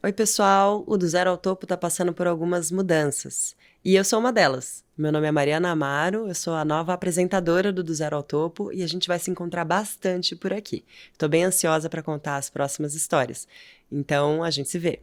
Oi, pessoal! O Do Zero ao Topo está passando por algumas mudanças. E eu sou uma delas. Meu nome é Mariana Amaro, eu sou a nova apresentadora do Zero ao Topo e a gente vai se encontrar bastante por aqui. Estou bem ansiosa para contar as próximas histórias. Então, a gente se vê.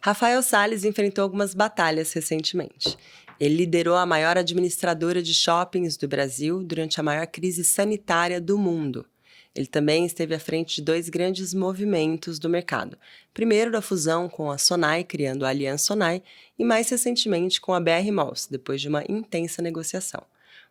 Rafael Salles enfrentou algumas batalhas recentemente. Ele liderou a maior administradora de shoppings do Brasil durante a maior crise sanitária do mundo. Ele também esteve à frente de dois grandes movimentos do mercado. Primeiro, da fusão com a Sonai, criando a Aliança Sonai, e mais recentemente com a BR Malls, depois de uma intensa negociação. O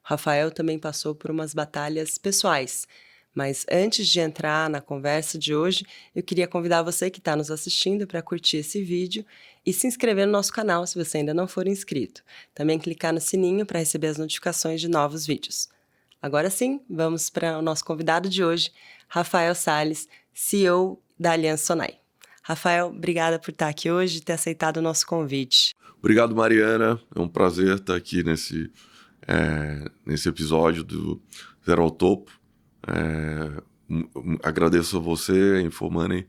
Rafael também passou por umas batalhas pessoais. Mas antes de entrar na conversa de hoje, eu queria convidar você que está nos assistindo para curtir esse vídeo e se inscrever no nosso canal se você ainda não for inscrito. Também clicar no sininho para receber as notificações de novos vídeos. Agora sim, vamos para o nosso convidado de hoje, Rafael Salles, CEO da Aliança Sonai. Rafael, obrigada por estar aqui hoje e ter aceitado o nosso convite. Obrigado, Mariana. É um prazer estar aqui nesse episódio do Zero ao Topo. Agradeço a você, a Infomoney,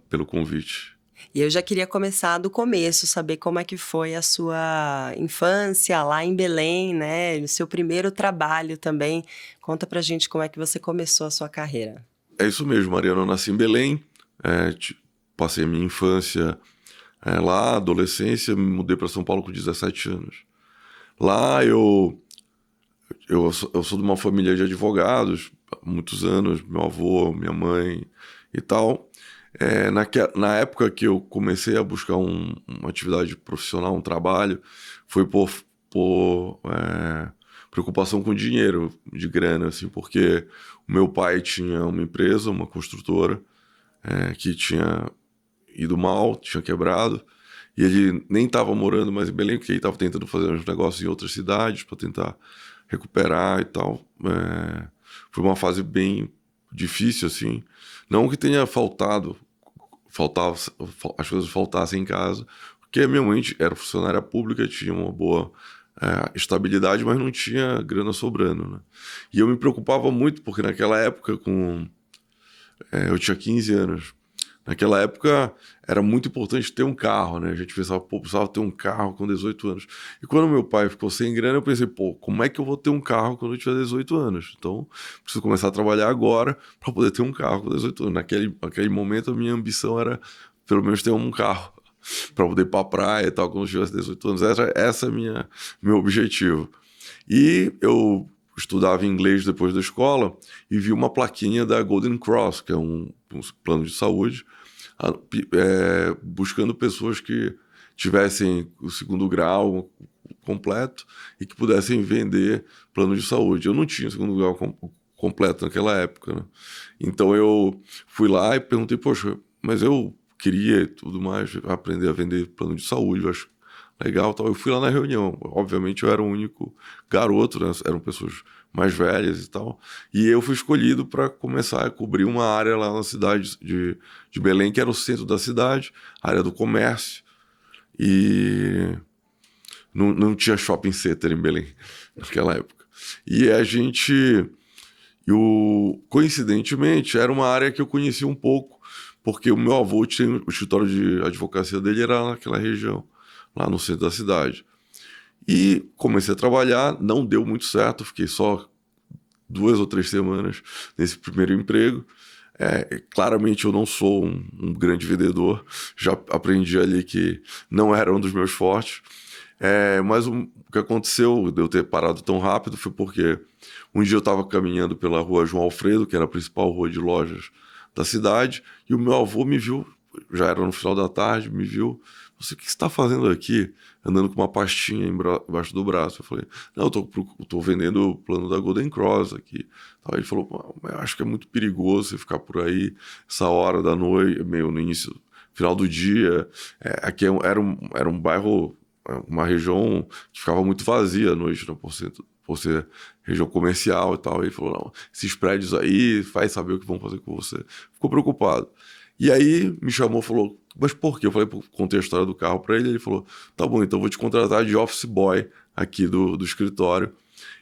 pelo convite. E eu já queria começar do começo, saber como é que foi a sua infância lá em Belém, né? O seu primeiro trabalho também. Conta pra gente como é que você começou a sua carreira. É isso mesmo, Mariana. Eu nasci em Belém, passei a minha infância lá, adolescência, me mudei para São Paulo com 17 anos. Lá eu sou de uma família de advogados, há muitos anos, meu avô, minha mãe e tal. Na época que eu comecei a buscar uma atividade profissional, um trabalho, foi por preocupação com dinheiro, de grana, assim, porque o meu pai tinha uma empresa, uma construtora, que tinha ido mal, tinha quebrado, e ele nem estava morando mais em Belém, porque ele estava tentando fazer uns negócios em outras cidades para tentar recuperar e tal. Foi uma fase bem difícil, assim. Não que tenha as coisas faltassem em casa, porque a minha mãe era funcionária pública, tinha uma boa estabilidade, mas não tinha grana sobrando, né? E eu me preocupava muito, porque naquela época, eu tinha 15 anos. Naquela época era muito importante ter um carro, né? A gente pensava, precisava ter um carro com 18 anos. E quando meu pai ficou sem grana, eu pensei, como é que eu vou ter um carro quando eu tiver 18 anos? Então, preciso começar a trabalhar agora para poder ter um carro com 18 anos. Naquele momento, a minha ambição era, pelo menos, ter um carro para poder ir para a praia e tal, quando eu tivesse 18 anos. Essa é meu objetivo. E eu estudava inglês depois da escola e vi uma plaquinha da Golden Cross, que é um plano de saúde, buscando pessoas que tivessem o segundo grau completo e que pudessem vender plano de saúde. Eu não tinha o segundo grau completo naquela época, né? Então eu fui lá e perguntei, poxa, mas eu queria e tudo mais, aprender a vender plano de saúde, eu acho legal, tal. Eu fui lá na reunião. Obviamente eu era o único garoto, né? Eram pessoas mais velhas e tal. E eu fui escolhido para começar a cobrir uma área lá na cidade de Belém, que era o centro da cidade, área do comércio. E não tinha shopping center em Belém naquela época. E coincidentemente, era uma área que eu conhecia um pouco, porque o meu avô tinha o escritório de advocacia dele era naquela região, lá no centro da cidade. E comecei a trabalhar, não deu muito certo, fiquei só 2 ou 3 semanas nesse primeiro emprego. Claramente eu não sou um grande vendedor, já aprendi ali que não era um dos meus fortes. Mas o que aconteceu de eu ter parado tão rápido foi porque um dia eu estava caminhando pela rua João Alfredo, que era a principal rua de lojas da cidade, e o meu avô me viu, já era no final da tarde, me viu. O que você está fazendo aqui? Andando com uma pastinha embaixo do braço. Eu falei, não, eu tô vendendo o plano da Golden Cross aqui. Aí ele falou, eu acho que é muito perigoso você ficar por aí essa hora da noite, meio no início, final do dia. Aqui era um bairro, uma região que ficava muito vazia à noite, né, por ser região comercial e tal. Ele falou, não, esses prédios aí, vai saber o que vão fazer com você. Ficou preocupado. E aí me chamou e falou, mas por quê? Eu falei, contei a história do carro para ele falou, tá bom, então eu vou te contratar de office boy aqui do escritório.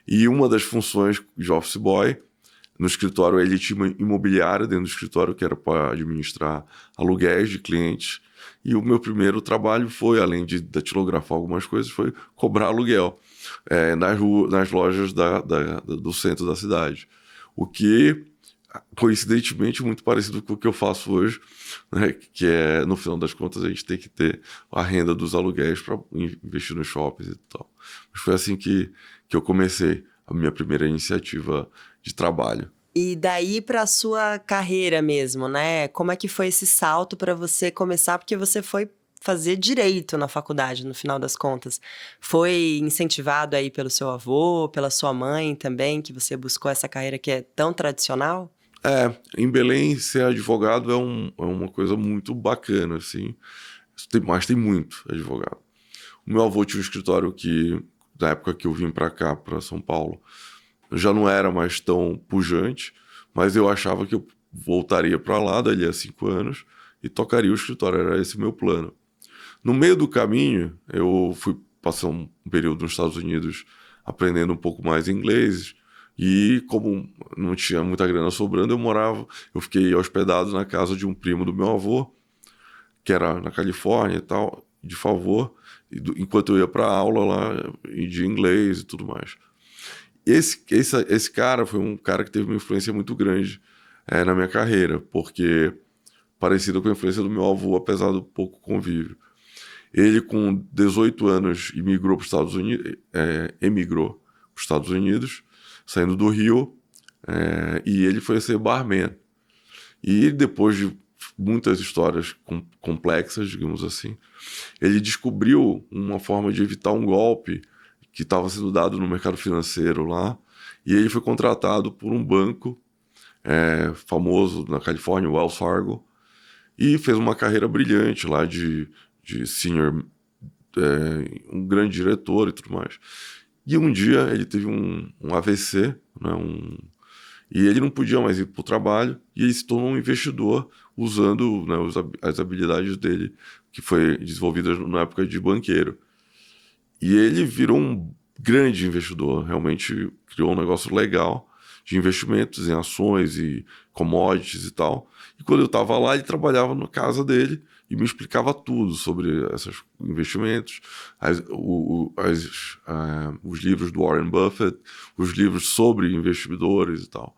E uma das funções de office boy no escritório, ele tinha uma imobiliária dentro do escritório que era para administrar aluguéis de clientes. E o meu primeiro trabalho foi, além de datilografar algumas coisas, foi cobrar aluguel nas lojas do centro da cidade. O que, coincidentemente, muito parecido com o que eu faço hoje, né? Que é, no final das contas, a gente tem que ter a renda dos aluguéis para investir nos shoppings e tal. Mas foi assim que eu comecei a minha primeira iniciativa de trabalho. E daí para a sua carreira mesmo, né? Como é que foi esse salto para você começar? Porque você foi fazer direito na faculdade, no final das contas. Foi incentivado aí pelo seu avô, pela sua mãe também, que você buscou essa carreira que é tão tradicional? Em Belém, ser advogado é uma coisa muito bacana, assim. Mas tem muito advogado. O meu avô tinha um escritório que, na época que eu vim para cá, para São Paulo, já não era mais tão pujante, mas eu achava que eu voltaria para lá dali a 5 anos e tocaria o escritório, era esse o meu plano. No meio do caminho, eu fui passar um período nos Estados Unidos aprendendo um pouco mais inglês e como não tinha muita grana sobrando, eu fiquei hospedado na casa de um primo do meu avô, que era na Califórnia e tal, de favor, enquanto eu ia para aula lá de inglês e tudo mais. Esse cara foi um cara que teve uma influência muito grande na minha carreira, porque parecido com a influência do meu avô, apesar do pouco convívio. Ele, com 18 anos, emigrou para os Estados Unidos, saindo do Rio, e ele foi ser barman. E depois de muitas histórias complexas, digamos assim, ele descobriu uma forma de evitar um golpe que estava sendo dado no mercado financeiro lá, e ele foi contratado por um banco famoso na Califórnia, Wells Fargo, e fez uma carreira brilhante lá de senior, um grande diretor e tudo mais. E um dia ele teve um AVC, né, e ele não podia mais ir para o trabalho, e ele se tornou um investidor usando, né, as habilidades dele, que foi desenvolvidas na época de banqueiro. E ele virou um grande investidor, realmente criou um negócio legal de investimentos em ações e commodities e tal. E quando eu estava lá, ele trabalhava na casa dele e me explicava tudo sobre esses investimentos, os livros do Warren Buffett, os livros sobre investidores e tal.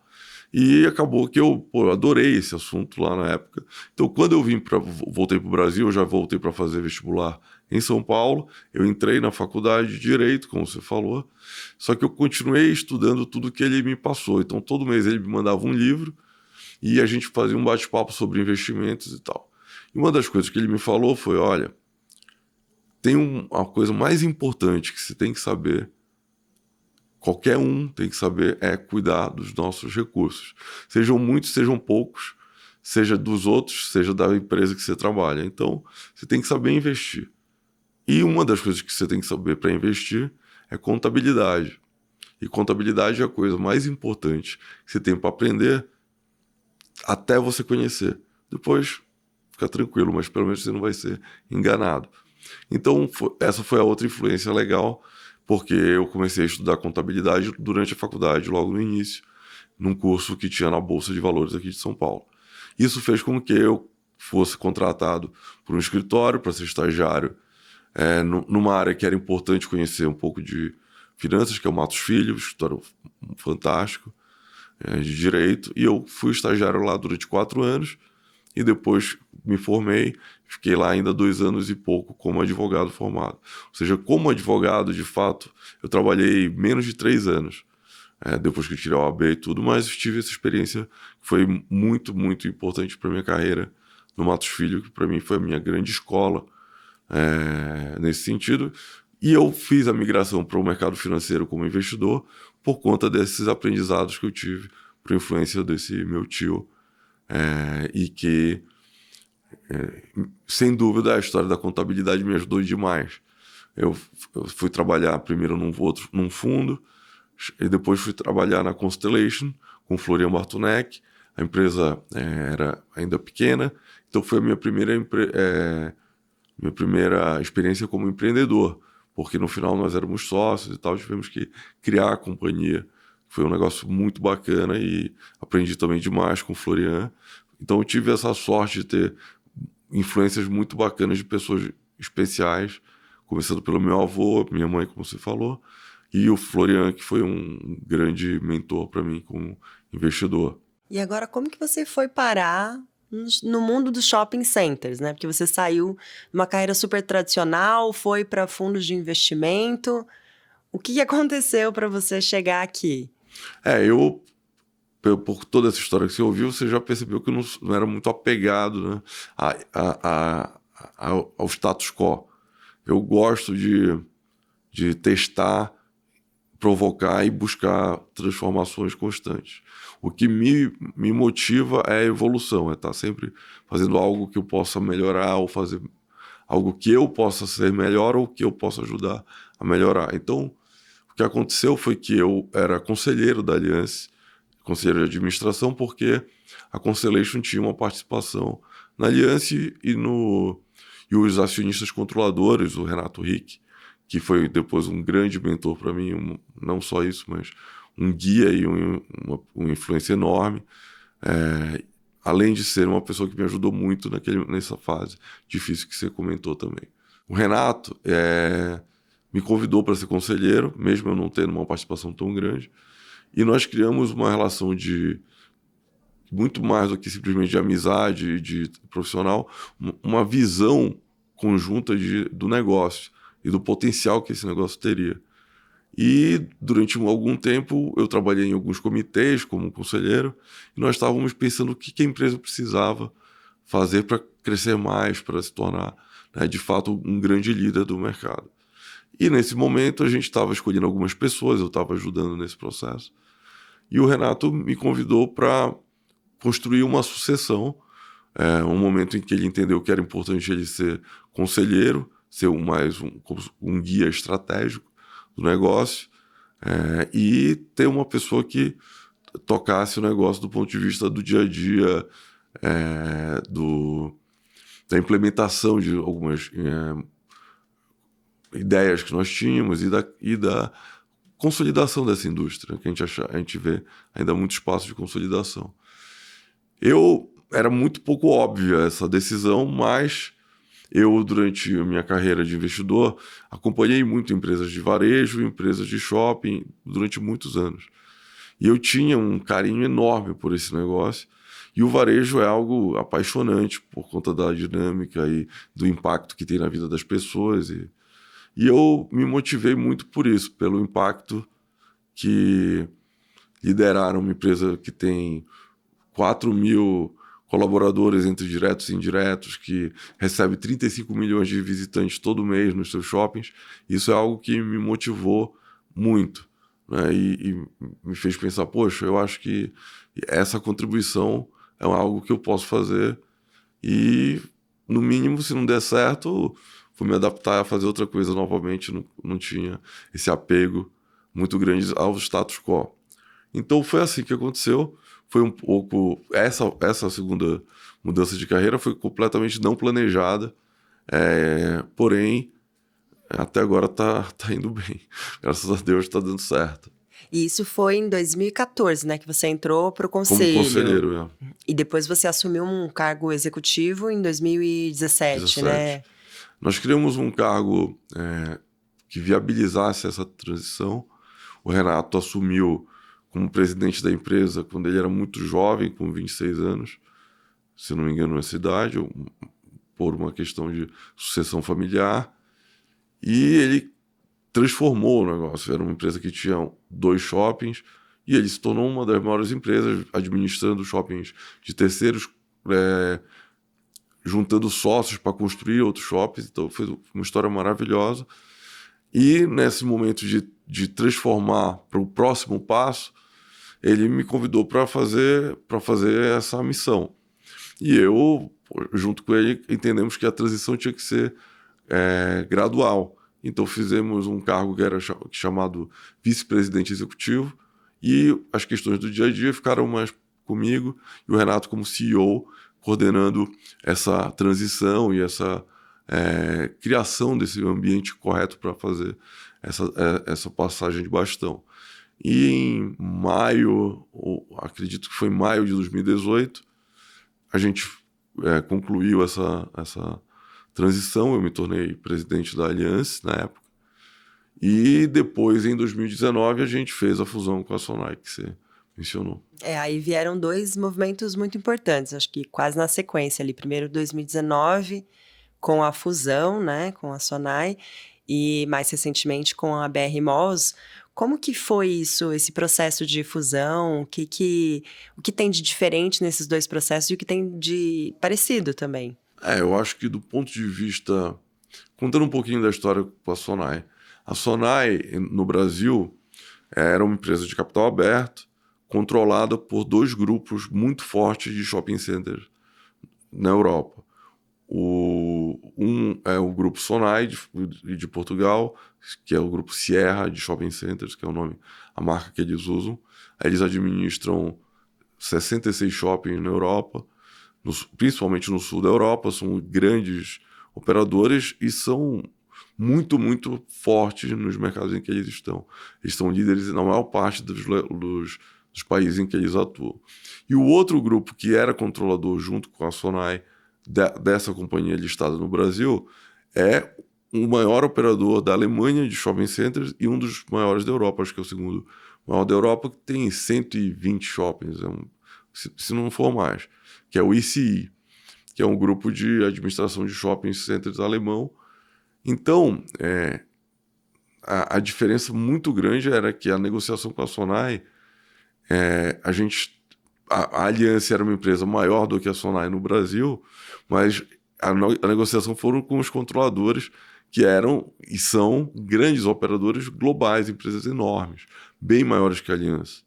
E acabou que eu adorei esse assunto lá na época. Então, quando eu voltei para o Brasil, eu já voltei para fazer vestibular em São Paulo. Eu entrei na faculdade de Direito, como você falou, só que eu continuei estudando tudo que ele me passou. Então, todo mês ele me mandava um livro e a gente fazia um bate-papo sobre investimentos e tal. E uma das coisas que ele me falou foi, olha, tem uma coisa mais importante que você tem que saber, qualquer um tem que saber, é cuidar dos nossos recursos. Sejam muitos, sejam poucos, seja dos outros, seja da empresa que você trabalha. Então, você tem que saber investir. E uma das coisas que você tem que saber para investir é contabilidade. E contabilidade é a coisa mais importante que você tem para aprender até você conhecer. Depois, fica tranquilo, mas pelo menos você não vai ser enganado. Então, essa foi a outra influência legal, porque eu comecei a estudar contabilidade durante a faculdade, logo no início, num curso que tinha na Bolsa de Valores aqui de São Paulo. Isso fez com que eu fosse contratado por um escritório para ser estagiário numa área que era importante conhecer um pouco de finanças, que é o Matos Filho, um escritório fantástico, de direito, e eu fui estagiário lá durante 4 anos, e depois me formei, fiquei lá ainda 2 anos e pouco como advogado formado. Ou seja, como advogado, de fato, eu trabalhei menos de 3 anos, depois que eu tirei a OAB e tudo, mas tive essa experiência que foi muito, muito importante para minha carreira no Matos Filho, que para mim foi a minha grande escola nesse sentido. E eu fiz a migração para o mercado financeiro como investidor por conta desses aprendizados que eu tive por influência desse meu tio, e que, sem dúvida, a história da contabilidade me ajudou demais. Eu fui trabalhar primeiro num fundo, e depois fui trabalhar na Constellation, com Florian Bartunek. A empresa era ainda pequena, então foi a minha primeira experiência como empreendedor, porque no final nós éramos sócios e tal, tivemos que criar a companhia. Foi um negócio muito bacana e aprendi também demais com o Florian. Então eu tive essa sorte de ter influências muito bacanas de pessoas especiais, começando pelo meu avô, minha mãe, como você falou, e o Florian, que foi um grande mentor para mim como investidor. E agora, como que você foi parar no mundo dos shopping centers, né? Porque você saiu de uma carreira super tradicional, foi para fundos de investimento. O que aconteceu para você chegar aqui? Por toda essa história que você ouviu, você já percebeu que eu não era muito apegado, né, ao status quo. Eu gosto de testar, provocar e buscar transformações constantes. O que me motiva é a evolução, é estar sempre fazendo algo que eu possa melhorar ou fazer algo que eu possa ser melhor ou que eu possa ajudar a melhorar. Então, o que aconteceu foi que eu era conselheiro da Allianz, conselheiro de administração, porque a Constellation tinha uma participação na Allianz e os acionistas controladores, o Renato Rick, que foi depois um grande mentor para mim, não só isso, mas um guia e uma influência enorme, além de ser uma pessoa que me ajudou muito nessa fase difícil que você comentou também. O Renato me convidou para ser conselheiro, mesmo eu não tendo uma participação tão grande, e nós criamos uma relação de muito mais do que simplesmente de amizade, de profissional, uma visão conjunta do negócio e do potencial que esse negócio teria. E durante algum tempo eu trabalhei em alguns comitês como conselheiro e nós estávamos pensando o que a empresa precisava fazer para crescer mais, para se tornar, né, de fato um grande líder do mercado. E nesse momento a gente estava escolhendo algumas pessoas, eu estava ajudando nesse processo. E o Renato me convidou para construir uma sucessão, um momento em que ele entendeu que era importante ele ser conselheiro, ser um guia estratégico do negócio, e ter uma pessoa que tocasse o negócio do ponto de vista do dia a dia, da implementação de algumas ideias que nós tínhamos e da consolidação dessa indústria, que a gente vê ainda muito espaço de consolidação. Era muito pouco óbvia essa decisão, mas eu, durante a minha carreira de investidor, acompanhei muito empresas de varejo, empresas de shopping, durante muitos anos. E eu tinha um carinho enorme por esse negócio. E o varejo é algo apaixonante por conta da dinâmica e do impacto que tem na vida das pessoas. E eu me motivei muito por isso, pelo impacto que lideraram uma empresa que tem 4.000 colaboradores entre diretos e indiretos, que recebe 35 milhões de visitantes todo mês nos seus shoppings. Isso é algo que me motivou muito, né? E me fez pensar, poxa, eu acho que essa contribuição é algo que eu posso fazer e, no mínimo, se não der certo, vou me adaptar a fazer outra coisa novamente. Não tinha esse apego muito grande ao status quo. Então foi assim que aconteceu. Foi um pouco... Essa segunda mudança de carreira foi completamente não planejada, porém, até agora tá indo bem. Graças a Deus está dando certo. E isso foi em 2014, né? Que você entrou para o Como conselho. conselheiro, E depois você assumiu um cargo executivo em 2017, né? Nós criamos um cargo que viabilizasse essa transição. O Renato assumiu como presidente da empresa quando ele era muito jovem, com 26 anos, se não me engano, nessa idade, por uma questão de sucessão familiar. E ele transformou o negócio. Era uma empresa que tinha 2 shoppings e ele se tornou uma das maiores empresas administrando shoppings de terceiros, juntando sócios para construir outros shoppings. Então foi uma história maravilhosa. E nesse momento de transformar para o próximo passo, ele me convidou para fazer essa missão. E eu, junto com ele, entendemos que a transição tinha que ser gradual. Então fizemos um cargo que era chamado vice-presidente executivo e as questões do dia a dia ficaram mais comigo e o Renato como CEO, coordenando essa transição e essa criação desse ambiente correto para fazer essa passagem de bastão. E em maio, acredito que foi em maio de 2018, a gente concluiu essa transição. Eu me tornei presidente da Allianz na época. E depois, em 2019, a gente fez a fusão com a Sonai, que você mencionou. Aí vieram dois movimentos muito importantes, acho que quase na sequência ali. Primeiro, 2019, com a fusão, né, com a Sonai, e mais recentemente com a BR Malls. Como que foi isso, esse processo de fusão? O que tem de diferente nesses dois processos e o que tem de parecido também? Eu acho que do ponto de vista... Contando um pouquinho da história com a Sonai, no Brasil, era uma empresa de capital aberto, controlada por dois grupos muito fortes de shopping centers na Europa. Um é o grupo Sonai de Portugal, que é o grupo Sierra de Shopping Centers, que é a marca que eles usam. Eles administram 66 shoppings na Europa, principalmente no sul da Europa. São grandes operadores e são muito, muito fortes nos mercados em que eles estão. Eles são líderes na maior parte dos países em que eles atuam. E o outro grupo que era controlador junto com a Sonai dessa companhia listada no Brasil é o maior operador da Alemanha de shopping centers e um dos maiores da Europa, acho que é o segundo maior da Europa, que tem 120 shoppings, se não for mais, que é o ICI, que é um grupo de administração de shopping centers alemão. Então, a diferença muito grande era que a negociação com a Sonai, a Aliança era uma empresa maior do que a Sonai no Brasil, mas a negociação foram com os controladores, que eram e são grandes operadores globais, empresas enormes, bem maiores que a Aliança.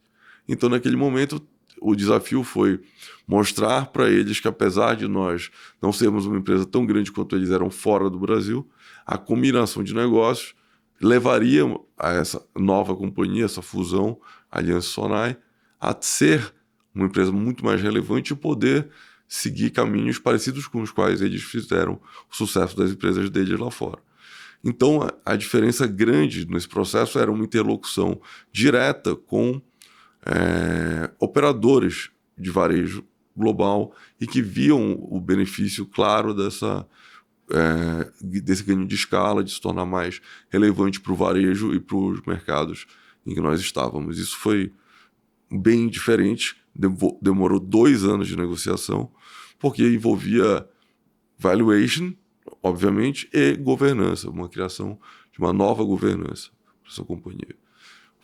Então, naquele momento, o desafio foi mostrar para eles que, apesar de nós não sermos uma empresa tão grande quanto eles eram fora do Brasil, a combinação de negócios levaria a essa nova companhia, essa fusão, Aliança Sonai, a ser uma empresa muito mais relevante e poder seguir caminhos parecidos com os quais eles fizeram o sucesso das empresas deles lá fora. Então, a diferença grande nesse processo era uma interlocução direta com operadores de varejo global e que viam o benefício claro desse ganho de escala, de se tornar mais relevante para o varejo e para os mercados em que nós estávamos. Isso foi bem diferente, demorou 2 anos de negociação, porque envolvia valuation, obviamente, e governança, uma criação de uma nova governança para essa companhia.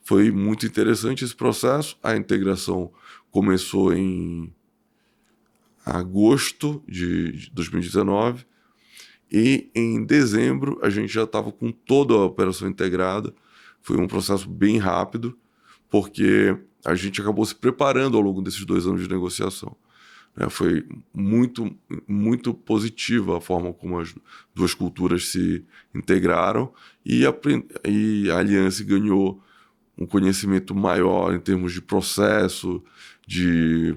Foi muito interessante esse processo. A integração começou em agosto de 2019 e em dezembro a gente já estava com toda a operação integrada. Foi um processo bem rápido, porque a gente acabou se preparando ao longo desses 2 anos de negociação. Foi muito, muito positiva a forma como as duas culturas se integraram e a Aliança ganhou um conhecimento maior em termos de processo, de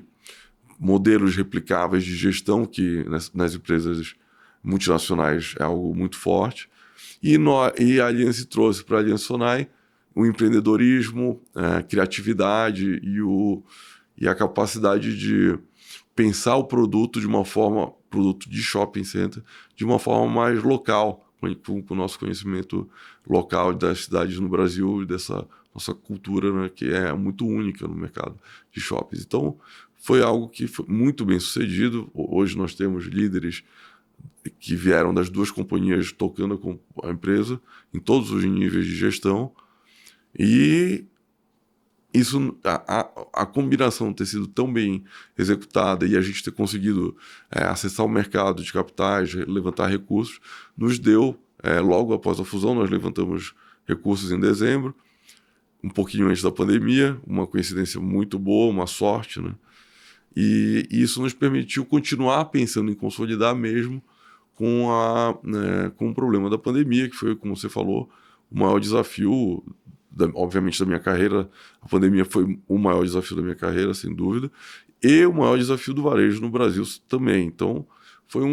modelos replicáveis de gestão, que nas empresas multinacionais é algo muito forte. E a Aliança trouxe para a Aliança Sonai o empreendedorismo, a criatividade e a capacidade de pensar o produto produto de shopping center, de uma forma mais local, com o nosso conhecimento local das cidades no Brasil e dessa nossa cultura, né, que é muito única no mercado de shoppings. Então, foi algo que foi muito bem sucedido. Hoje nós temos líderes que vieram das duas companhias tocando a empresa em todos os níveis de gestão, e isso, a combinação ter sido tão bem executada e a gente ter conseguido acessar o mercado de capitais, levantar recursos, nos deu, logo após a fusão, nós levantamos recursos em dezembro, um pouquinho antes da pandemia, uma coincidência muito boa, uma sorte, né? E isso nos permitiu continuar pensando em consolidar mesmo com o problema da pandemia, que foi, como você falou, o maior desafio, obviamente, da minha carreira. A pandemia foi o maior desafio da minha carreira, sem dúvida, e o maior desafio do varejo no Brasil também. Então, foi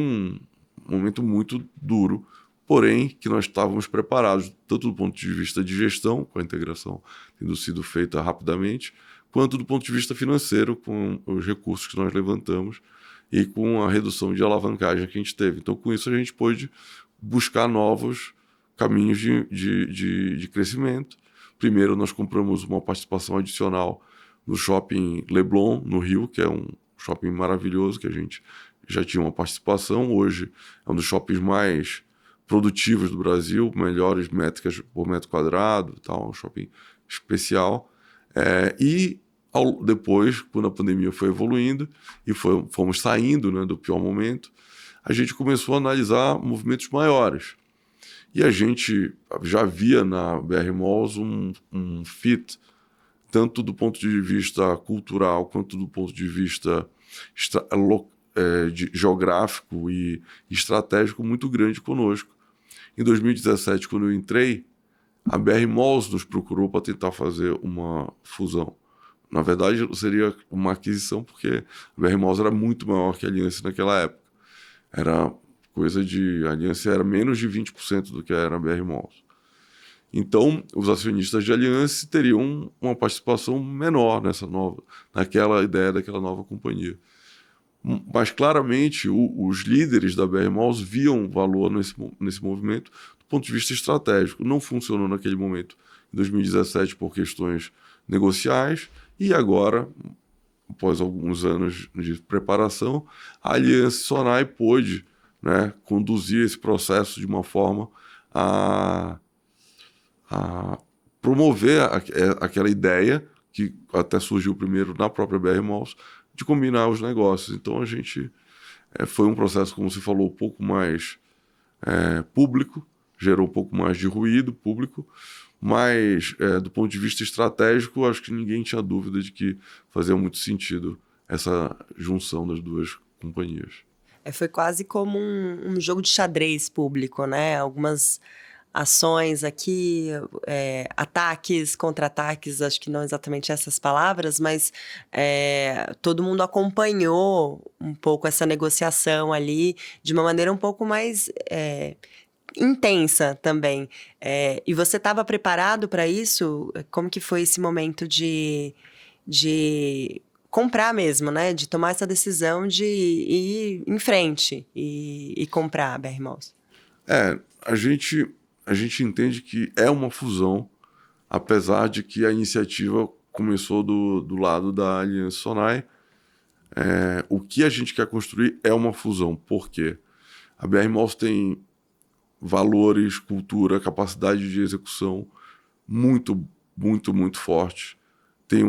momento muito duro, porém que nós estávamos preparados, tanto do ponto de vista de gestão, com a integração tendo sido feita rapidamente, quanto do ponto de vista financeiro, com os recursos que nós levantamos e com a redução de alavancagem que a gente teve. Então, com isso, a gente pôde buscar novos caminhos de crescimento. Primeiro, nós compramos uma participação adicional no Shopping Leblon, no Rio, que é um shopping maravilhoso, que a gente já tinha uma participação. Hoje é um dos shoppings mais produtivos do Brasil, melhores métricas por metro quadrado, tal, um shopping especial. Depois, quando a pandemia foi evoluindo e fomos saindo, né, do pior momento, a gente começou a analisar movimentos maiores. E a gente já via na BR Malls um fit, tanto do ponto de vista cultural, quanto do ponto de vista geográfico e estratégico muito grande conosco. Em 2017, quando eu entrei, a BR Malls nos procurou para tentar fazer uma fusão. Na verdade, seria uma aquisição, porque a BR Malls era muito maior que a Aliança naquela época. A Aliança era menos de 20% do que era a BR Malls. Então, os acionistas de Aliança teriam uma participação menor naquela ideia daquela nova companhia. Mas, claramente, os líderes da BR Malls viam valor nesse movimento do ponto de vista estratégico. Não funcionou naquele momento, em 2017, por questões negociais, e agora, após alguns anos de preparação, a Aliança Sonae pôde, né, conduzir esse processo de uma forma a promover aquela ideia, que até surgiu primeiro na própria BR Malls, de combinar os negócios. Então, a gente foi um processo, como você falou, um pouco mais público, gerou um pouco mais de ruído público, mas, do ponto de vista estratégico, acho que ninguém tinha dúvida de que fazia muito sentido essa junção das duas companhias. Foi quase como um jogo de xadrez público, né? Algumas ações aqui, ataques, contra-ataques, acho que não exatamente essas palavras, mas todo mundo acompanhou um pouco essa negociação ali de uma maneira um pouco mais intensa também. E você estava preparado para isso? Como que foi esse momento de comprar mesmo, né? De tomar essa decisão de ir em frente e comprar a BR Malls? A gente entende que é uma fusão, apesar de que a iniciativa começou do lado da Aliança Sonae. O que a gente quer construir é uma fusão, porque a BR Malls tem valores, cultura, capacidade de execução muito, muito, muito forte. Tem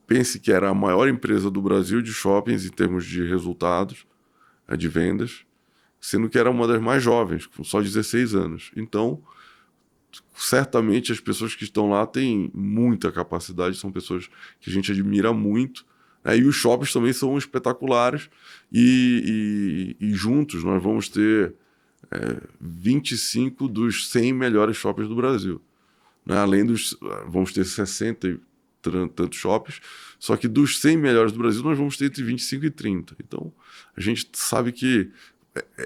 pense que era a maior empresa do Brasil de shoppings em termos de resultados, de vendas, sendo que era uma das mais jovens, com só 16 anos. Então, certamente as pessoas que estão lá têm muita capacidade, são pessoas que a gente admira muito, né? E os shoppings também são espetaculares e juntos nós vamos ter 25 dos 100 melhores shoppings do Brasil, né? Vamos ter 60 e tantos shoppings, só que dos 100 melhores do Brasil nós vamos ter entre 25 e 30. Então, a gente sabe que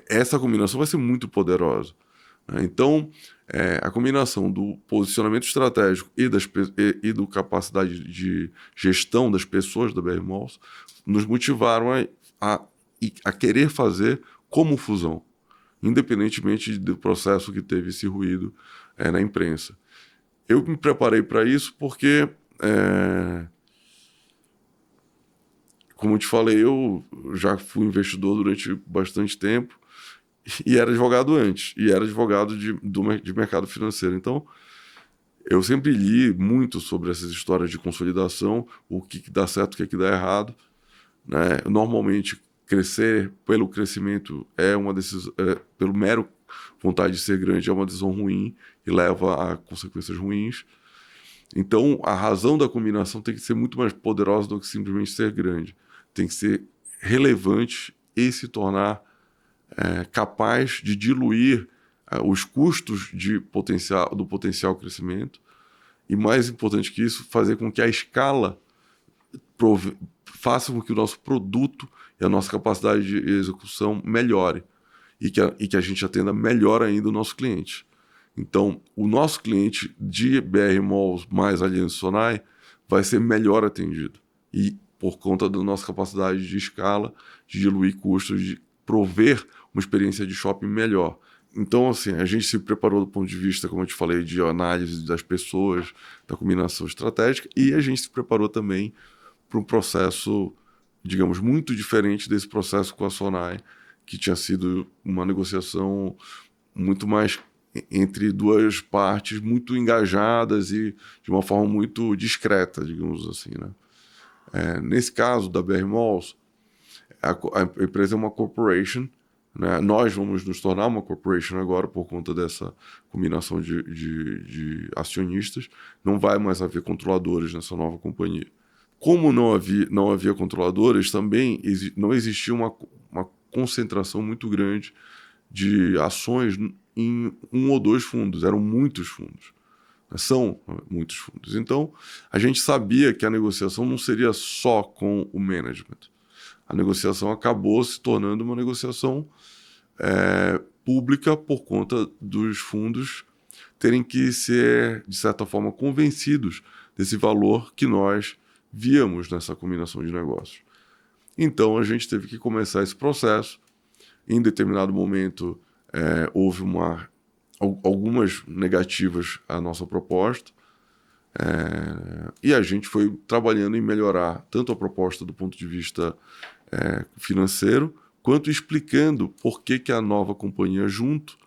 essa combinação vai ser muito poderosa, né? Então, a combinação do posicionamento estratégico e do capacidade de gestão das pessoas da BR Malls nos motivaram a querer fazer como fusão, independentemente do processo que teve esse ruído na imprensa. Eu me preparei para isso porque, como eu te falei, eu já fui investidor durante bastante tempo e era advogado antes, e era advogado de mercado financeiro. Então, eu sempre li muito sobre essas histórias de consolidação, o que dá certo, o que dá errado, né? Normalmente, crescer pelo crescimento é uma decisão, pelo mero vontade de ser grande, é uma decisão ruim e leva a consequências ruins. Então, a razão da combinação tem que ser muito mais poderosa do que simplesmente ser grande. Tem que ser relevante e se tornar capaz de diluir os custos do potencial crescimento e, mais importante que isso, fazer com que a escala faça com que o nosso produto e a nossa capacidade de execução melhore e que a gente atenda melhor ainda o nosso cliente. Então, o nosso cliente de BR Malls mais Aliansce Sonae vai ser melhor atendido. E por conta da nossa capacidade de escala, de diluir custos, de prover uma experiência de shopping melhor. Então, assim, a gente se preparou do ponto de vista, como eu te falei, de análise das pessoas, da combinação estratégica, e a gente se preparou também para um processo, digamos, muito diferente desse processo com a Sonae, que tinha sido uma negociação muito mais entre duas partes muito engajadas e de uma forma muito discreta, digamos assim, né? Nesse caso da BR Malls, a empresa é uma corporation, né? Nós vamos nos tornar uma corporation agora por conta dessa combinação de acionistas. Não vai mais haver controladores nessa nova companhia. Como não havia controladores, também não existia uma concentração muito grande de ações em um ou dois fundos. Eram muitos fundos. São muitos fundos. Então, a gente sabia que a negociação não seria só com o management. A negociação acabou se tornando uma negociação pública por conta dos fundos terem que ser, de certa forma, convencidos desse valor que nós víamos nessa combinação de negócios. Então, a gente teve que começar esse processo. Em determinado momento, houve algumas negativas à nossa proposta, e a gente foi trabalhando em melhorar tanto a proposta do ponto de vista financeiro, quanto explicando por que a nova companhia junto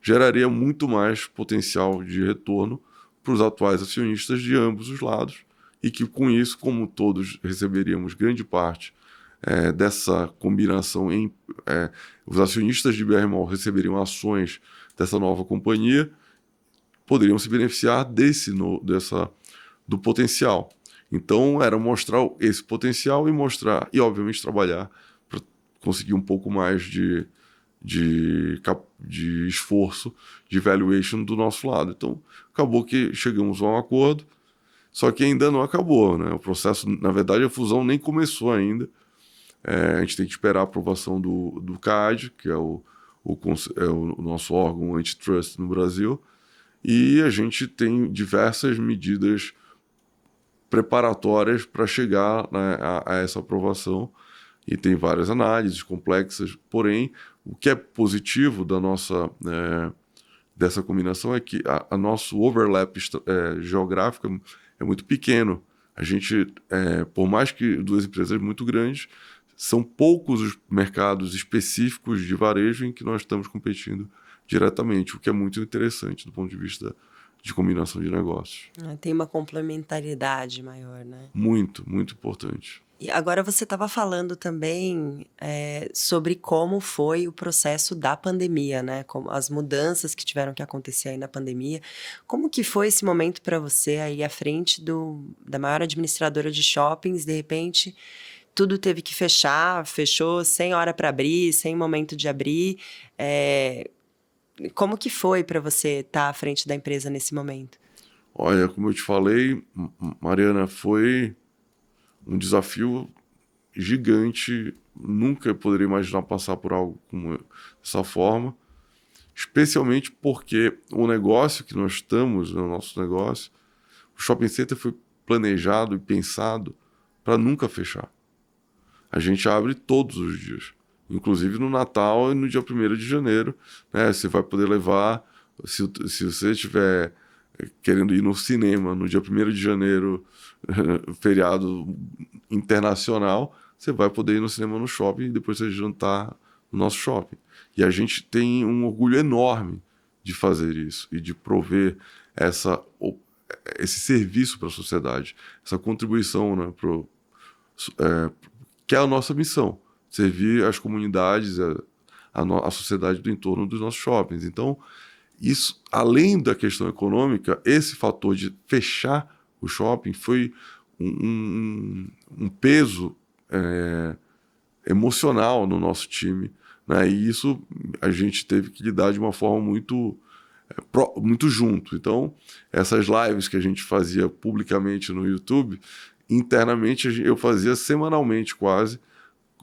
geraria muito mais potencial de retorno para os atuais acionistas de ambos os lados, e que com isso, como todos receberíamos grande parte dessa combinação, os acionistas de BR Mall receberiam ações dessa nova companhia, poderiam se beneficiar do potencial. Então, era mostrar esse potencial e obviamente, trabalhar para conseguir um pouco mais de esforço, de valuation do nosso lado. Então, acabou que chegamos a um acordo, só que ainda não acabou, né? O processo, na verdade, a fusão nem começou ainda. A gente tem que esperar a aprovação do CAD, que é o nosso órgão antitrust no Brasil, e a gente tem diversas medidas preparatórias para chegar, né, a essa aprovação, e tem várias análises complexas, porém, o que é positivo dessa combinação é que a nosso overlap geográfico é muito pequeno. A gente, por mais que duas empresas muito grandes, são poucos os mercados específicos de varejo em que nós estamos competindo diretamente, o que é muito interessante do ponto de vista de combinação de negócios. Tem uma complementaridade maior, né? Muito, muito importante. E agora você estava falando também sobre como foi o processo da pandemia, né? Como as mudanças que tiveram que acontecer aí na pandemia. Como que foi esse momento para você aí à frente da maior administradora de shoppings, de repente tudo teve que fechou sem hora para abrir, sem momento de abrir. Como que foi para você estar à frente da empresa nesse momento? Olha, como eu te falei, Mariana, foi um desafio gigante. Nunca poderia imaginar passar por algo como dessa forma, especialmente porque o negócio que nós estamos, o nosso negócio, o shopping center foi planejado e pensado para nunca fechar. A gente abre todos os dias, inclusive no Natal e no dia 1º de janeiro, né? Você vai poder levar, se você estiver querendo ir no cinema no dia 1º de janeiro, feriado internacional, você vai poder ir no cinema no shopping e depois você jantar no nosso shopping. E a gente tem um orgulho enorme de fazer isso e de prover esse serviço para a sociedade, essa contribuição, né, que é a nossa missão, servir as comunidades, a sociedade do entorno dos nossos shoppings. Então, isso, além da questão econômica, esse fator de fechar o shopping foi um peso emocional no nosso time, né? E isso a gente teve que lidar de uma forma muito junto. Então, essas lives que a gente fazia publicamente no YouTube, internamente eu fazia semanalmente quase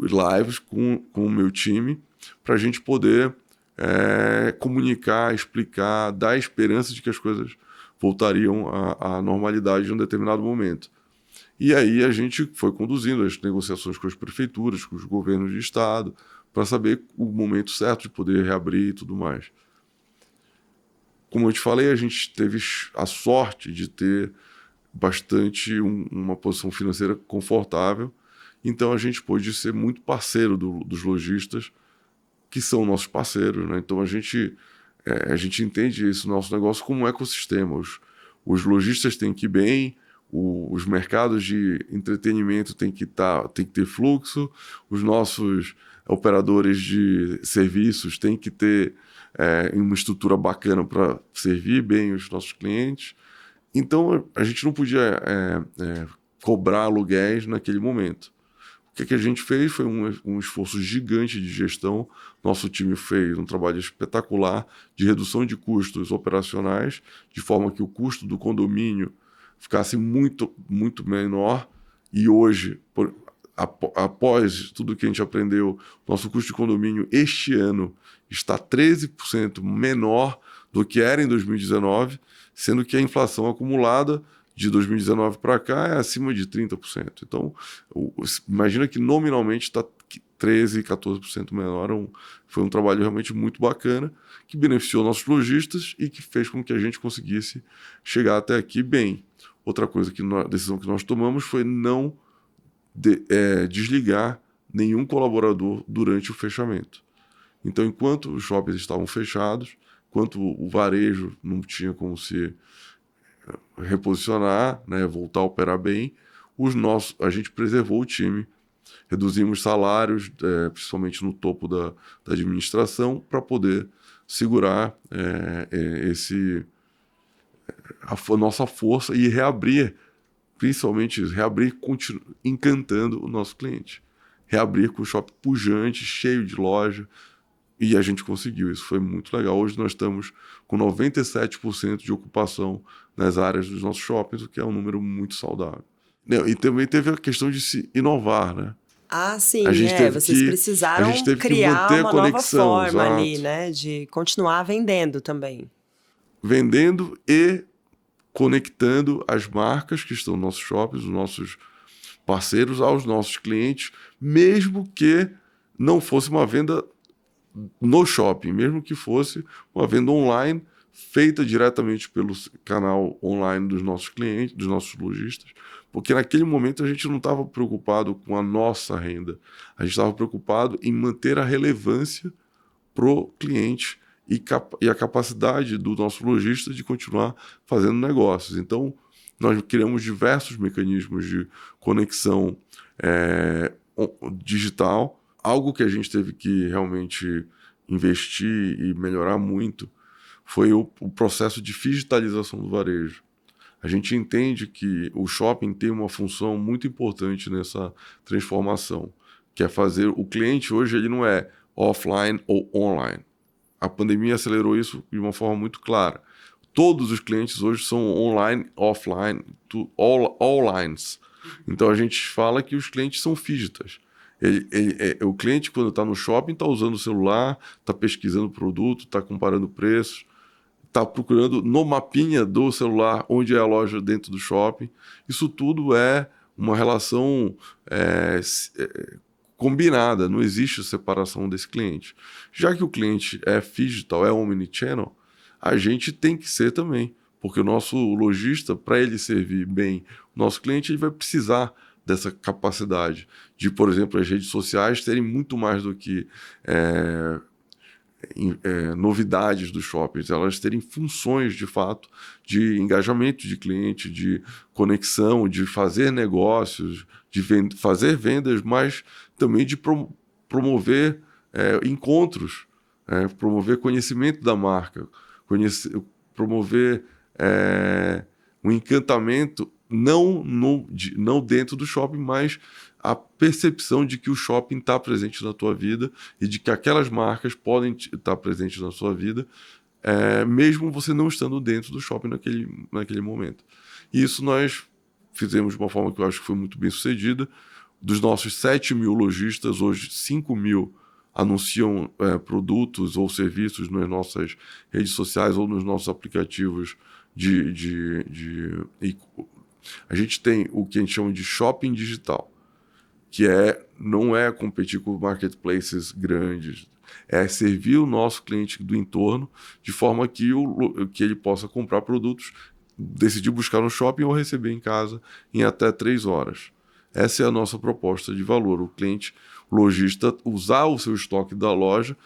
lives com o meu time para a gente poder comunicar, explicar, dar esperança de que as coisas voltariam à normalidade em um determinado momento. E aí a gente foi conduzindo as negociações com as prefeituras, com os governos de estado, para saber o momento certo de poder reabrir e tudo mais. Como eu te falei, a gente teve a sorte de ter uma posição financeira confortável, então a gente pôde ser muito parceiro dos lojistas, que são nossos parceiros, né? Então a gente entende esse nosso negócio como um ecossistema. Os lojistas têm que ir bem, os mercados de entretenimento têm que ter fluxo, os nossos operadores de serviços têm que ter uma estrutura bacana para servir bem os nossos clientes. Então a gente não podia cobrar aluguéis naquele momento. O que a gente fez foi um esforço gigante de gestão. Nosso time fez um trabalho espetacular de redução de custos operacionais, de forma que o custo do condomínio ficasse muito, muito menor. E hoje, após tudo que a gente aprendeu, nosso custo de condomínio este ano está 13% menor do que era em 2019, sendo que a inflação acumulada de 2019 para cá é acima de 30%. Então, imagina que nominalmente está 13%, 14% menor. Foi um trabalho realmente muito bacana, que beneficiou nossos lojistas e que fez com que a gente conseguisse chegar até aqui bem. Outra coisa, decisão que nós tomamos foi não desligar nenhum colaborador durante o fechamento. Então, enquanto os shoppings estavam fechados, enquanto o varejo não tinha como se reposicionar, né, voltar a operar bem, a gente preservou o time, reduzimos salários, principalmente no topo da administração, para poder segurar a nossa força e reabrir, principalmente encantando o nosso cliente. Reabrir com o shopping pujante, cheio de loja, e a gente conseguiu, isso foi muito legal. Hoje nós estamos com 97% de ocupação nas áreas dos nossos shoppings, o que é um número muito saudável. E também teve a questão de se inovar, né? Ah, sim, vocês precisaram criar uma nova forma ali, né? De continuar vendendo também. Vendendo e conectando as marcas que estão nos nossos shoppings, os nossos parceiros, aos nossos clientes, mesmo que não fosse uma venda no shopping, mesmo que fosse uma venda online feita diretamente pelo canal online dos nossos clientes, dos nossos lojistas, porque naquele momento a gente não estava preocupado com a nossa renda, a gente estava preocupado em manter a relevância pro cliente e a capacidade do nosso lojista de continuar fazendo negócios. Então, nós criamos diversos mecanismos de conexão digital. Algo que a gente teve que realmente investir e melhorar muito foi o processo de digitalização do varejo. A gente entende que o shopping tem uma função muito importante nessa transformação, que é fazer o cliente hoje, ele não é offline ou online. A pandemia acelerou isso de uma forma muito clara. Todos os clientes hoje são online, offline, all lines. Então a gente fala que os clientes são fígitas. O cliente, quando está no shopping, está usando o celular, está pesquisando o produto, está comparando preços, está procurando no mapinha do celular onde é a loja dentro do shopping. Isso tudo é uma relação combinada, não existe separação desse cliente. Já que o cliente é phygital, é omnichannel, a gente tem que ser também, porque o nosso lojista, para ele servir bem o nosso cliente, ele vai precisar dessa capacidade de, por exemplo, as redes sociais terem muito mais do que novidades dos shoppings, elas terem funções, de fato, de engajamento de cliente, de conexão, de fazer negócios, de fazer vendas, mas também de promover encontros, promover conhecimento da marca, promover um encantamento não dentro do shopping, mas a percepção de que o shopping está presente na tua vida e de que aquelas marcas podem estar presentes na sua vida, mesmo você não estando dentro do shopping naquele momento. E isso nós fizemos de uma forma que eu acho que foi muito bem sucedida. Dos nossos 7 mil lojistas, hoje 5 mil anunciam produtos ou serviços nas nossas redes sociais ou nos nossos aplicativos A gente tem o que a gente chama de shopping digital, que não é competir com marketplaces grandes, é servir o nosso cliente do entorno de forma que ele possa comprar produtos, decidir buscar no shopping ou receber em casa em até 3 horas. Essa é a nossa proposta de valor. O cliente, o lojista, usar o seu estoque da loja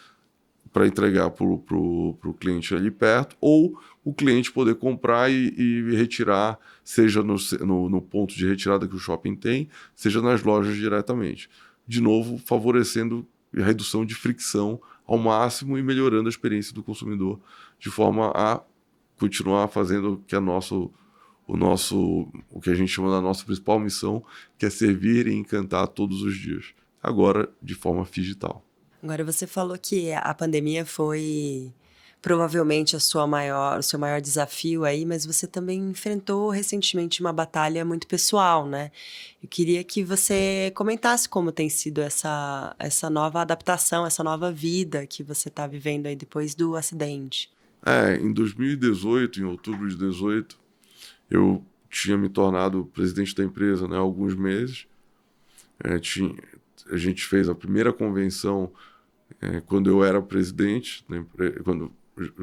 para entregar para o cliente ali perto, ou o cliente poder comprar e retirar, seja no ponto de retirada que o shopping tem, seja nas lojas diretamente. De novo, favorecendo a redução de fricção ao máximo e melhorando a experiência do consumidor, de forma a continuar fazendo que o que a gente chama da nossa principal missão, que é servir e encantar todos os dias, agora de forma digital. Agora, você falou que a pandemia foi provavelmente o seu maior desafio aí, mas você também enfrentou recentemente uma batalha muito pessoal, né? Eu queria que você comentasse como tem sido essa nova adaptação, essa nova vida que você está vivendo aí depois do acidente. Em 2018, em outubro de 2018, eu tinha me tornado presidente da empresa, né, há alguns meses. A gente fez a primeira convenção quando eu era presidente,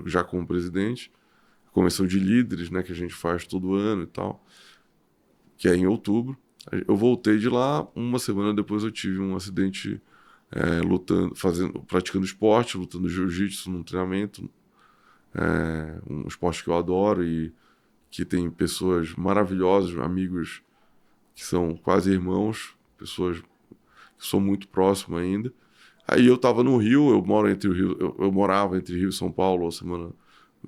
já como presidente, convenção de líderes, né, que a gente faz todo ano e tal, que é em outubro. Eu voltei de lá, uma semana depois eu tive um acidente praticando esporte, lutando jiu-jitsu num treinamento, um esporte que eu adoro e que tem pessoas maravilhosas, amigos que são quase irmãos, pessoas que sou muito próximo ainda. Aí eu estava no Rio, eu morava entre Rio e São Paulo, eu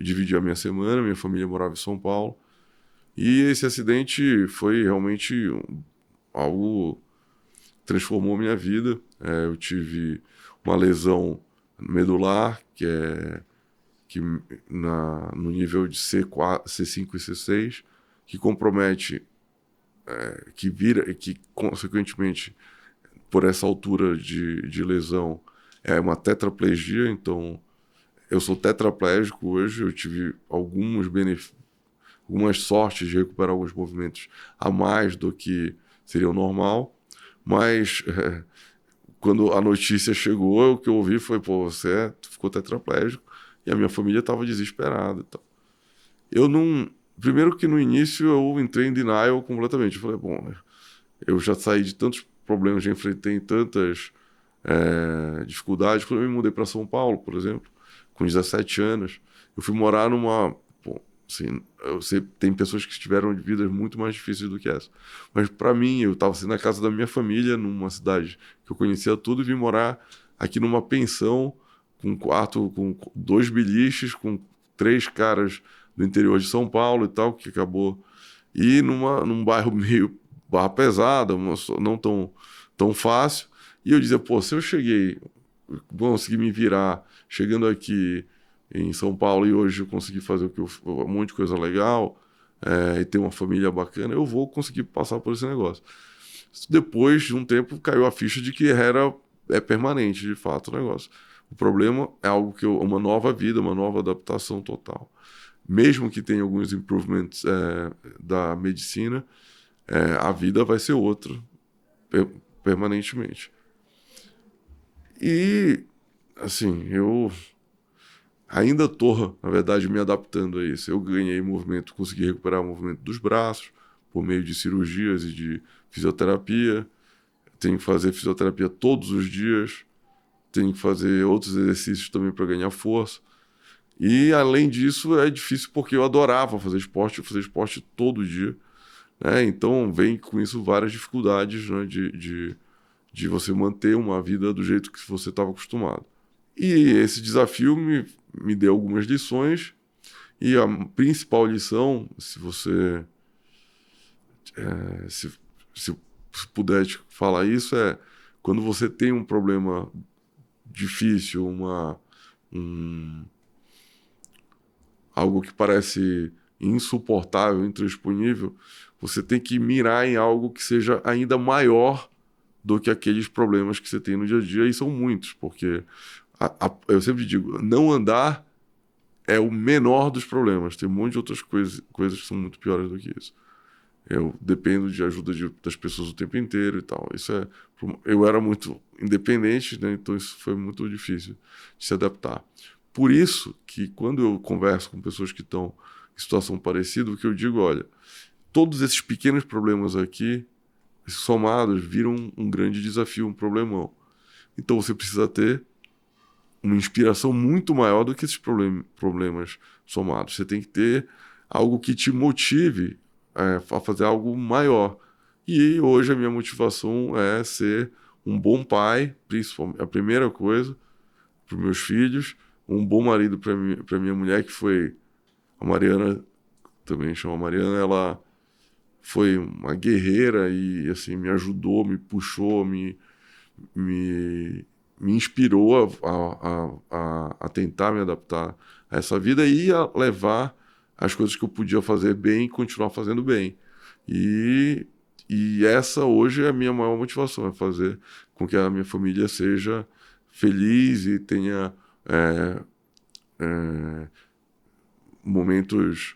dividia a minha semana, minha família morava em São Paulo. E esse acidente foi realmente algo que transformou minha vida. Eu tive uma lesão medular, no nível de C5 e C6, que compromete, que consequentemente, por essa altura de lesão, é uma tetraplegia. Então, eu sou tetraplégico hoje, eu tive algumas sortes de recuperar alguns movimentos a mais do que seria o normal, mas quando a notícia chegou, o que eu ouvi foi, você ficou tetraplégico, e a minha família estava desesperada. Então. Primeiro que no início eu entrei em denial completamente, eu falei, eu já saí de tantos problemas, já enfrentei tantas dificuldades. Quando eu me mudei para São Paulo, por exemplo, com 17 anos, eu fui morar eu sei, tem pessoas que tiveram vidas muito mais difíceis do que essa. Mas para mim, eu estava na casa da minha família, numa cidade que eu conhecia tudo, e vim morar aqui numa pensão, com um quarto com 2 biliches, com 3 caras do interior de São Paulo e tal, que acabou. E num bairro meio barra pesada, não tão fácil. E eu dizia, se eu consegui me virar chegando aqui em São Paulo e hoje eu consegui fazer um monte de coisa legal e ter uma família bacana, eu vou conseguir passar por esse negócio. Depois de um tempo caiu a ficha de que é permanente, de fato, o negócio. O problema é algo uma nova vida, uma nova adaptação total. Mesmo que tenha alguns improvements da medicina, a vida vai ser outra, permanentemente. E, assim, eu ainda estou, na verdade, me adaptando a isso. Eu ganhei movimento, consegui recuperar o movimento dos braços por meio de cirurgias e de fisioterapia. Tenho que fazer fisioterapia todos os dias. Tenho que fazer outros exercícios também para ganhar força. E, além disso, é difícil porque eu adorava fazer esporte. Eu fazia esporte todo dia. Então, vem com isso várias dificuldades, né, de você manter uma vida do jeito que você estava acostumado. E esse desafio me deu algumas lições, e a principal lição, se você se puder te falar isso, quando você tem um problema difícil, algo que parece insuportável, intransponível, você tem que mirar em algo que seja ainda maior do que aqueles problemas que você tem no dia a dia, e são muitos, porque eu sempre digo, não andar é o menor dos problemas, tem um monte de outras coisas que são muito piores do que isso. Eu dependo de ajuda das pessoas o tempo inteiro e tal. Eu era muito independente, né? Então isso foi muito difícil de se adaptar. Por isso que quando eu converso com pessoas que estão em situação parecida, o que eu digo, olha, todos esses pequenos problemas aqui, somados, viram um grande desafio, um problemão. Então você precisa ter uma inspiração muito maior do que esses problemas somados. Você tem que ter algo que te motive a fazer algo maior. E hoje a minha motivação é ser um bom pai, principalmente a primeira coisa, para os meus filhos, um bom marido para minha mulher, que foi a Mariana, também chama Mariana, ela foi uma guerreira e assim, me ajudou, me puxou, me inspirou a tentar me adaptar a essa vida e a levar as coisas que eu podia fazer bem e continuar fazendo bem. E essa hoje é a minha maior motivação, é fazer com que a minha família seja feliz e tenha momentos,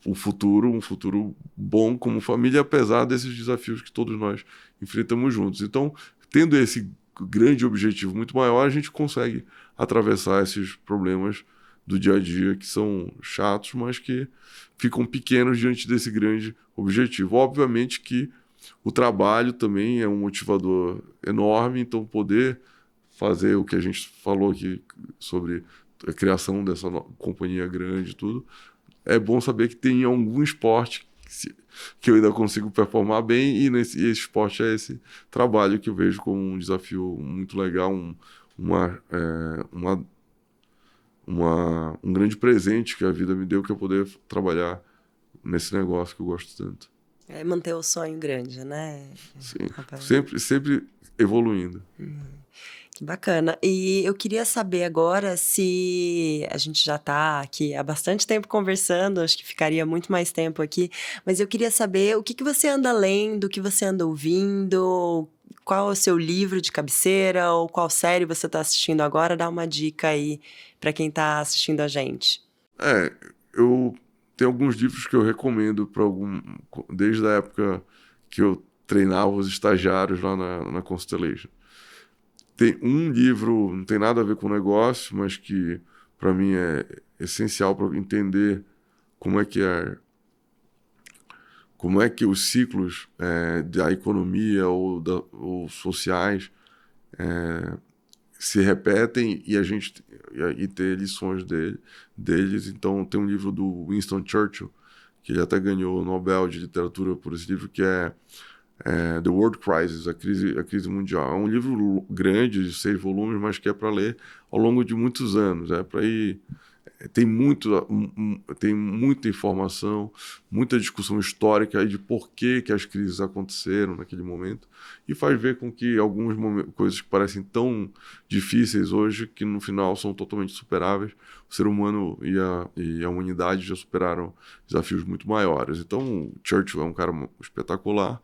um futuro bom como família, apesar desses desafios que todos nós enfrentamos juntos. Então, tendo esse grande objetivo muito maior, a gente consegue atravessar esses problemas do dia a dia que são chatos, mas que ficam pequenos diante desse grande objetivo. Obviamente que o trabalho também é um motivador enorme, então poder fazer o que a gente falou aqui sobre a criação dessa companhia grande e tudo, é bom saber que tem algum esporte que eu ainda consigo performar bem, e esse esporte é esse trabalho que eu vejo como um desafio muito legal, um grande presente que a vida me deu, que é poder trabalhar nesse negócio que eu gosto tanto. É manter o sonho grande, né? Sim, sempre evoluindo. Que bacana. E eu queria saber agora se a gente já está aqui há bastante tempo conversando, acho que ficaria muito mais tempo aqui, mas eu queria saber o que você anda lendo, o que você anda ouvindo, qual é o seu livro de cabeceira ou qual série você está assistindo agora. Dá uma dica aí para quem está assistindo a gente. Eu tenho alguns livros que eu recomendo desde a época que eu treinava os estagiários lá na Constellation. Tem um livro, não tem nada a ver com o negócio, mas que para mim é essencial para entender como é que os ciclos da economia ou sociais se repetem e ter lições deles. Então tem um livro do Winston Churchill, que ele até ganhou o Nobel de Literatura por esse livro, que é The World Crisis, a crise mundial. É um livro grande, de 6 volumes, mas que é para ler ao longo de muitos anos. Tem muita informação, muita discussão histórica aí de por que as crises aconteceram naquele momento, e faz ver com que algumas coisas que parecem tão difíceis hoje, que no final são totalmente superáveis. O ser humano e a humanidade já superaram desafios muito maiores. Então, Churchill é um cara espetacular.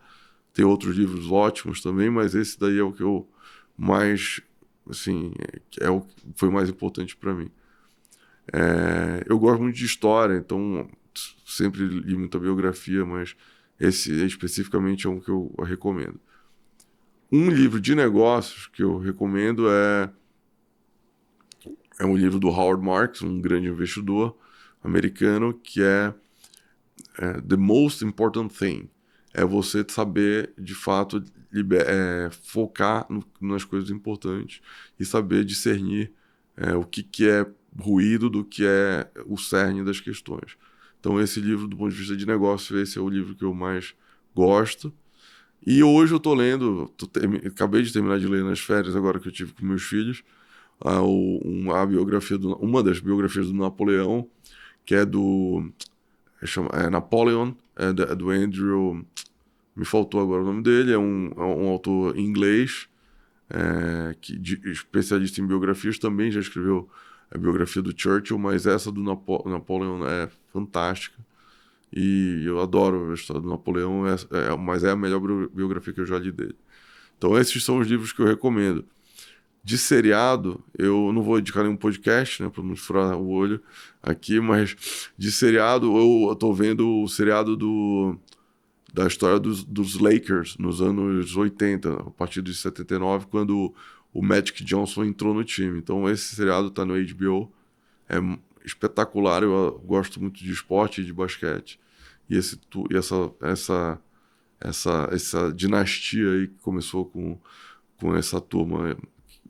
Tem outros livros ótimos também, mas esse daí é o que eu mais, assim, foi o mais importante para mim. Eu gosto muito de história, então sempre li muita biografia, mas esse especificamente é um que eu recomendo. Um livro de negócios que eu recomendo é um livro do Howard Marks, um grande investidor americano, que é The Most Important Thing. É você saber, de fato, focar nas coisas importantes e saber discernir o que é ruído do que é o cerne das questões. Então, esse livro, do ponto de vista de negócio, esse é o livro que eu mais gosto. E hoje eu estou lendo, acabei de terminar de ler nas férias, agora que eu tive com meus filhos, uma das biografias do Napoleão, que é do Napoleon, do Andrew, me faltou agora o nome dele, é um autor inglês, especialista em biografias, também já escreveu a biografia do Churchill, mas essa do Napoleon é fantástica. E eu adoro a história do Napoleão, mas é a melhor biografia que eu já li dele. Então esses são os livros que eu recomendo. De seriado, eu não vou indicar nenhum podcast, né, para não furar o olho aqui, mas de seriado, eu tô vendo o seriado da história dos Lakers nos anos 80, a partir de 79, quando o Magic Johnson entrou no time. Então esse seriado tá no HBO, é espetacular, eu gosto muito de esporte e de basquete. E essa dinastia aí que começou com essa turma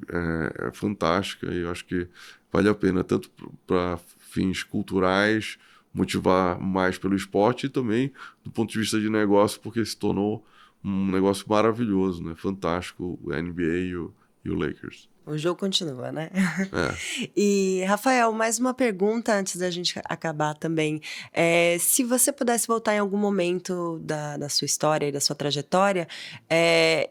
é fantástica, e eu acho que vale a pena tanto para fins culturais, motivar mais pelo esporte, e também do ponto de vista de negócio, porque se tornou um negócio maravilhoso, né? Fantástico, o NBA e o Lakers. O jogo continua, né? É. E, Rafael, mais uma pergunta antes da gente acabar também. Se você pudesse voltar em algum momento da sua história e da sua trajetória,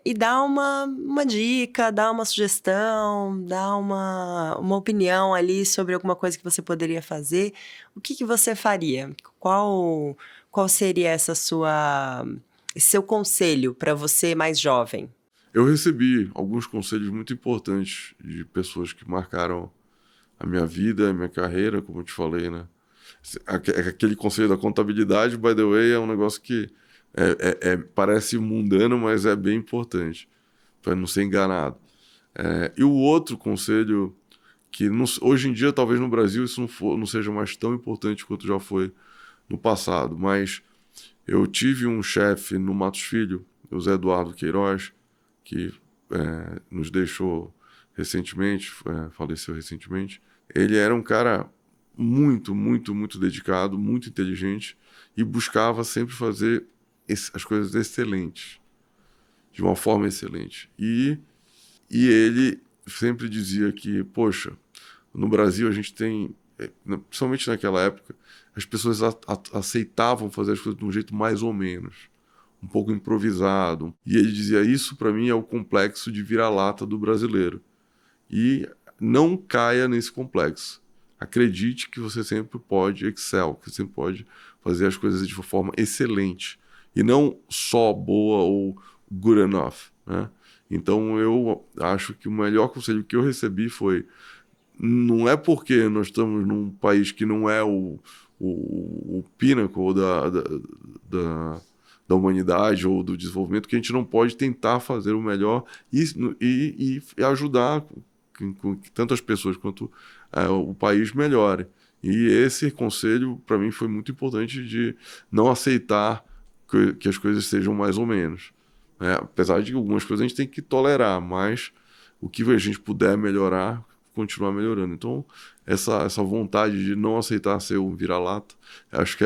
e dar uma dica, dar uma sugestão, dar uma opinião ali sobre alguma coisa que você poderia fazer, o que você faria? Qual seria esse seu conselho para você mais jovem? Eu recebi alguns conselhos muito importantes de pessoas que marcaram a minha vida, a minha carreira, como eu te falei, né? Aquele conselho da contabilidade, by the way, é um negócio que parece mundano, mas é bem importante, para não ser enganado. E o outro conselho, que hoje em dia, talvez no Brasil, isso não seja mais tão importante quanto já foi no passado, mas eu tive um chefe no Matos Filho, o Zé Eduardo Queiroz, que nos deixou recentemente, faleceu recentemente. Ele era um cara muito, muito, muito dedicado, muito inteligente, e buscava sempre fazer as coisas excelentes, de uma forma excelente. E ele sempre dizia que, poxa, no Brasil a gente tem, principalmente naquela época, as pessoas aceitavam fazer as coisas de um jeito mais ou menos, um pouco improvisado. E ele dizia, isso para mim é o complexo de vira-lata do brasileiro. E não caia nesse complexo. Acredite que você sempre pode excel, que você sempre pode fazer as coisas de uma forma excelente. E não só boa ou good enough, né? Então eu acho que o melhor conselho que eu recebi foi, não é porque nós estamos num país que não é o pinnacle da humanidade ou do desenvolvimento, que a gente não pode tentar fazer o melhor e ajudar com que tanto as pessoas quanto o país melhore. E esse conselho, para mim, foi muito importante, de não aceitar que as coisas sejam mais ou menos. Apesar de que algumas coisas a gente tem que tolerar, mas o que a gente puder melhorar, continuar melhorando. Então, essa vontade de não aceitar ser um vira-lata, acho que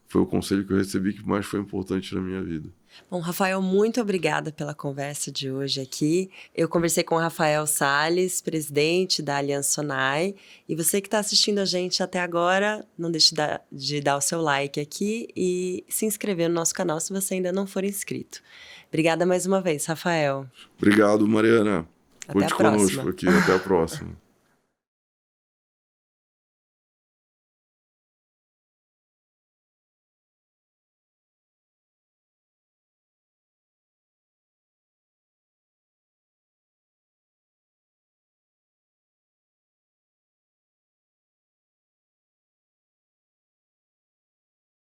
foi o conselho que eu recebi que mais foi importante na minha vida. Bom, Rafael, muito obrigada pela conversa de hoje aqui. Eu conversei com o Rafael Salles, presidente da Aliança Sonai. E você que está assistindo a gente até agora, não deixe de dar o seu like aqui e se inscrever no nosso canal se você ainda não for inscrito. Obrigada mais uma vez, Rafael. Obrigado, Mariana. Até a Conte próxima. conosco aqui. Até a próxima.